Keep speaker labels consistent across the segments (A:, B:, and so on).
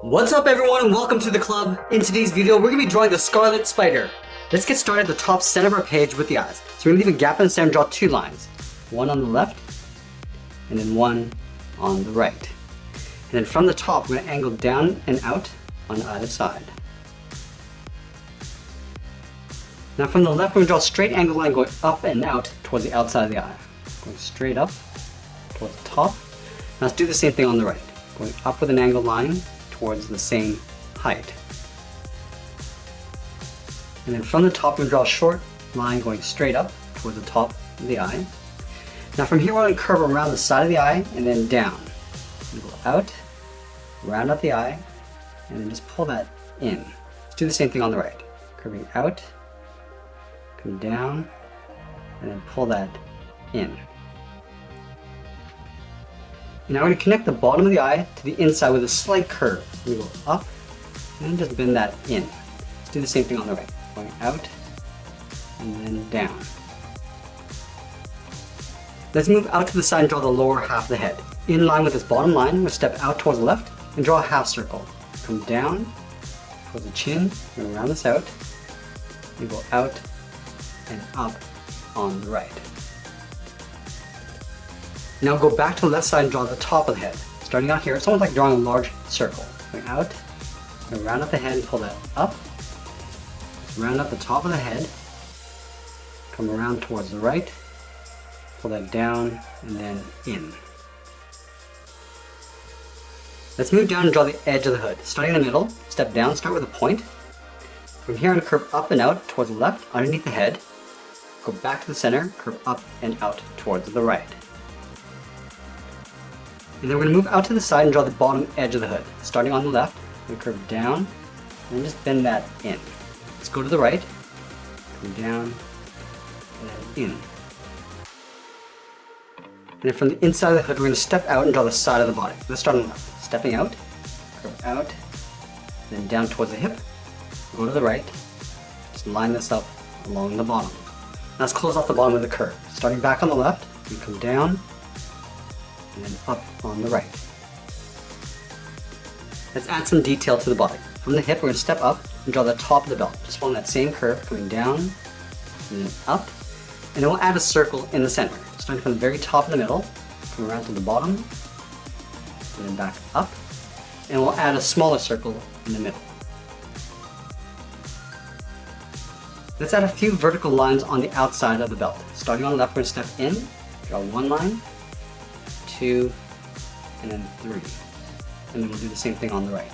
A: What's up everyone and welcome to the club. In today's video we're going to be drawing the Scarlet spider. Let's get started at the top center of our page with the eyes. So we're going to leave a gap in the center and draw two lines. One on the left and then one on the right. And then from the top we're going to angle down and out on either side. Now from the left we're going to draw a straight angle line going up and out towards the outside of the eye. Going straight up towards the top. Now let's do the same thing on the right. Going up with an angled line towards the same height. And then from the top we draw a short line going straight up towards the top of the eye. Now from here we're going to curve around the side of the eye and then down. And go out, round out the eye, and then just pull that in. Let's do the same thing on the right. Curving out, come down, and then pull that in. Now we're going to connect the bottom of the eye to the inside with a slight curve. We go up and then just bend that in. Let's do the same thing on the right. Going out and then down. Let's move out to the side and draw the lower half of the head. In line with this bottom line, we'll step out towards the left and draw a half circle. Come down towards the chin, and round this out. We go out and up on the right. Now go back to the left side and draw the top of the head. Starting out here, it's almost like drawing a large circle. Going out, and round up the head and pull that up. Round up the top of the head. Come around towards the right. Pull that down and then in. Let's move down and draw the edge of the hood. Starting in the middle, step down, start with a point. From here, I'm going to curve up and out towards the left, underneath the head. Go back to the center, curve up and out towards the right. And then we're going to move out to the side and draw the bottom edge of the hood. Starting on the left, we curve down and just bend that in. Let's go to the right, come down and then in. And then from the inside of the hood, we're going to step out and draw the side of the body. Let's start on the left. Stepping out, curve out, then down towards the hip, go to the right, just line this up along the bottom. Now let's close off the bottom with a curve. Starting back on the left, we come down, and then up on the right. Let's add some detail to the body. From the hip, we're going to step up and draw the top of the belt. Just following that same curve, coming down, and then up. And then we'll add a circle in the center. Starting from the very top in the middle, come around to the bottom, and then back up. And we'll add a smaller circle in the middle. Let's add a few vertical lines on the outside of the belt. Starting on the left, we're going to step in, draw one line, two, and then three. And then we'll do the same thing on the right.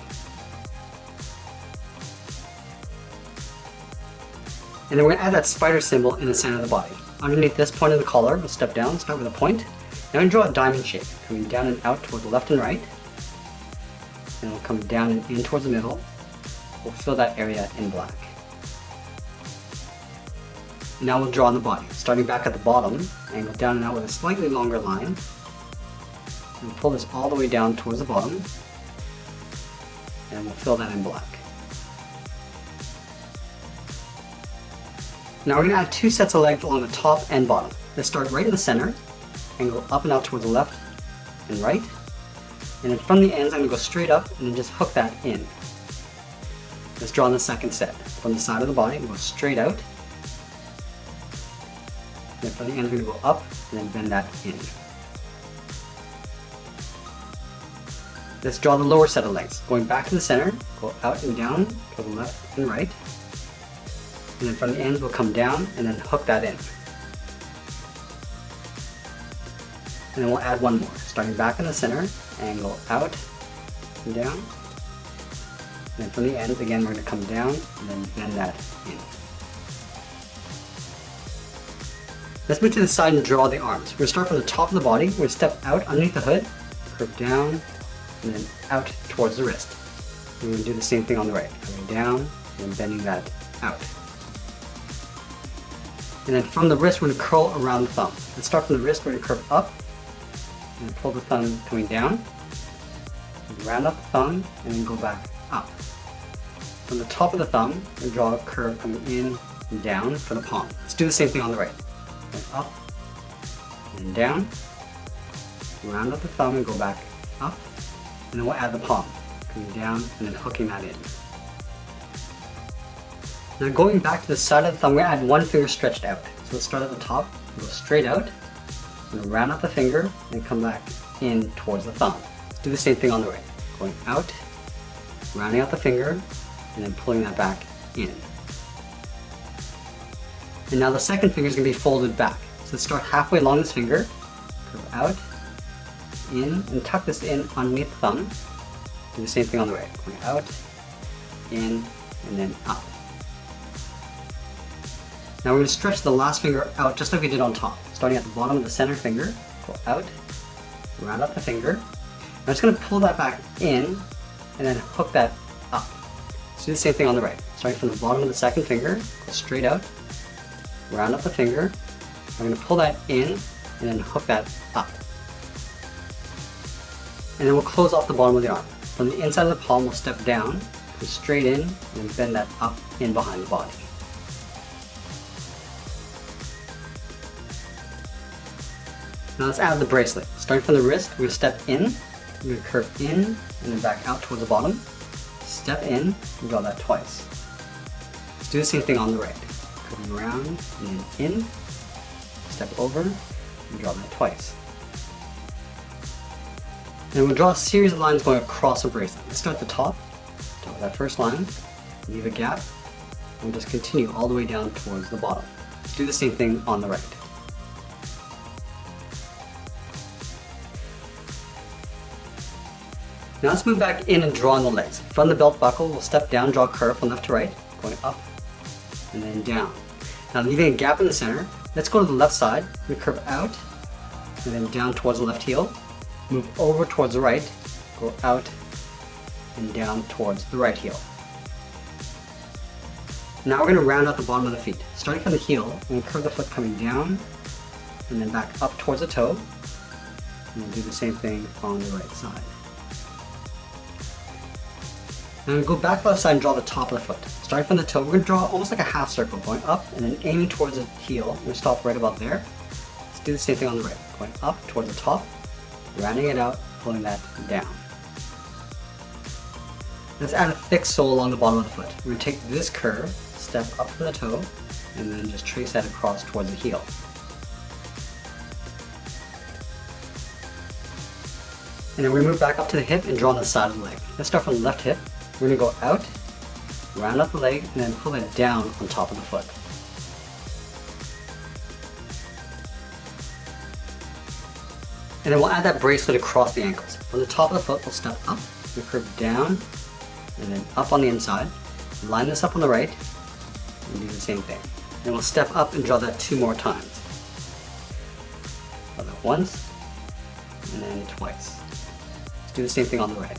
A: And then we're going to add that spider symbol in the center of the body. Underneath this point of the collar, we'll step down, start with a point. Now we're going to draw a diamond shape, coming down and out toward the left and right. And we'll come down and in towards the middle. We'll fill that area in black. Now we'll draw on the body. Starting back at the bottom, angle down and out with a slightly longer line. And pull this all the way down towards the bottom, and we'll fill that in black. Now we're going to add two sets of legs along the top and bottom. Let's start right in the center, angle up and out towards the left and right, and then from the ends I'm going to go straight up and then just hook that in. Let's draw on the second set. From the side of the body, we'll go straight out, and then from the ends we're going to go up and then bend that in. Let's draw the lower set of legs. Going back to the center, go out and down to the left and right. And then from the ends we'll come down and then hook that in. And then we'll add one more. Starting back in the center, angle out and down. And then from the ends again we're going to come down and then bend that in. Let's move to the side and draw the arms. We're going to start from the top of the body. We're going to step out underneath the hood, curve down, and then out towards the wrist. And we're going to do the same thing on the right, coming down and then bending that out. And then from the wrist, we're going to curl around the thumb. Let's start from the wrist, we're going to curve up and pull the thumb coming down, and round up the thumb, and then go back up. From the top of the thumb, we're going to draw a curve coming in and down for the palm. Let's do the same thing on the right. Going up and down, round up the thumb and go back up, and then we'll add the palm. coming down, and then hooking that in. Now going back to the side of the thumb, we're going to add one finger stretched out. So let's start at the top, go straight out, and round out the finger, and come back in towards the thumb. Let's do the same thing on the right. Going out, rounding out the finger, and then pulling that back in. And now the second finger is going to be folded back. So let's start halfway along this finger, curve out, in, and tuck this in underneath the thumb. Do the same thing on the right. Going out, in, and then up. Now we're going to stretch the last finger out just like we did on top. Starting at the bottom of the center finger, go out, round out the finger. I'm just going to pull that back in, and then hook that up. So do the same thing on the right. Starting from the bottom of the second finger, go straight out, round up the finger. I'm going to pull that in, and then hook that up. And then we'll close off the bottom of the arm. From the inside of the palm, we'll step down, go straight in, and bend that up in behind the body. Now let's add the bracelet. Starting from the wrist, we're going to step in, we're going to curve in, and then back out towards the bottom. Step in, and draw that twice. Let's do the same thing on the right. Curving around, and then in, step over, and draw that twice. And we'll draw a series of lines going across the bracelet. Let's start at the top with that first line, leave a gap, and we'll just continue all the way down towards the bottom. Let's do the same thing on the right. Now let's move back in and draw on the legs. From the belt buckle, we'll step down, draw a curve from left to right, going up and then down. Now leaving a gap in the center, let's go to the left side. We curve out and then down towards the left heel. Move over towards the right, go out and down towards the right heel. Now we're going to round out the bottom of the feet. Starting from the heel, we're going to curve the foot coming down and then back up towards the toe. And we'll do the same thing on the right side. Now we go back to the left side and draw the top of the foot. Starting from the toe, we're going to draw almost like a half circle, going up and then aiming towards the heel. We're going to stop right about there. Let's do the same thing on the right, going up towards the top, rounding it out, pulling that down. Let's add a thick sole along the bottom of the foot. We're going to take this curve, step up from the toe, and then just trace that across towards the heel. And then we move back up to the hip and draw on the side of the leg. Let's start from the left hip. We're going to go out, round up the leg, and then pull it down on top of the foot. And then we'll add that bracelet across the ankles. From the top of the foot, we'll step up, we'll curve down, and then up on the inside. Line this up on the right, and do the same thing. Then we'll step up and draw that 2 more times. Draw that once, and then twice. Let's do the same thing on the right.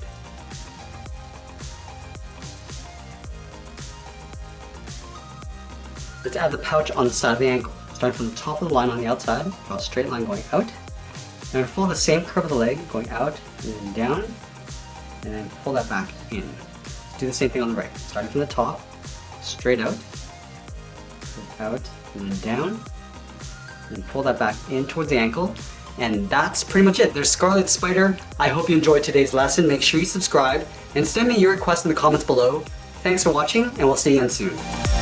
A: Let's add the pouch on the side of the ankle. Starting from the top of the line on the outside, draw a straight line going out. And follow the same curve of the leg, going out and then down, and then pull that back in. Do the same thing on the right. Starting from the top, straight out, and then down, and pull that back in towards the ankle. And that's pretty much it. There's Scarlet Spider. I hope you enjoyed today's lesson. Make sure you subscribe and send me your requests in the comments below. Thanks for watching, and we'll see you again soon.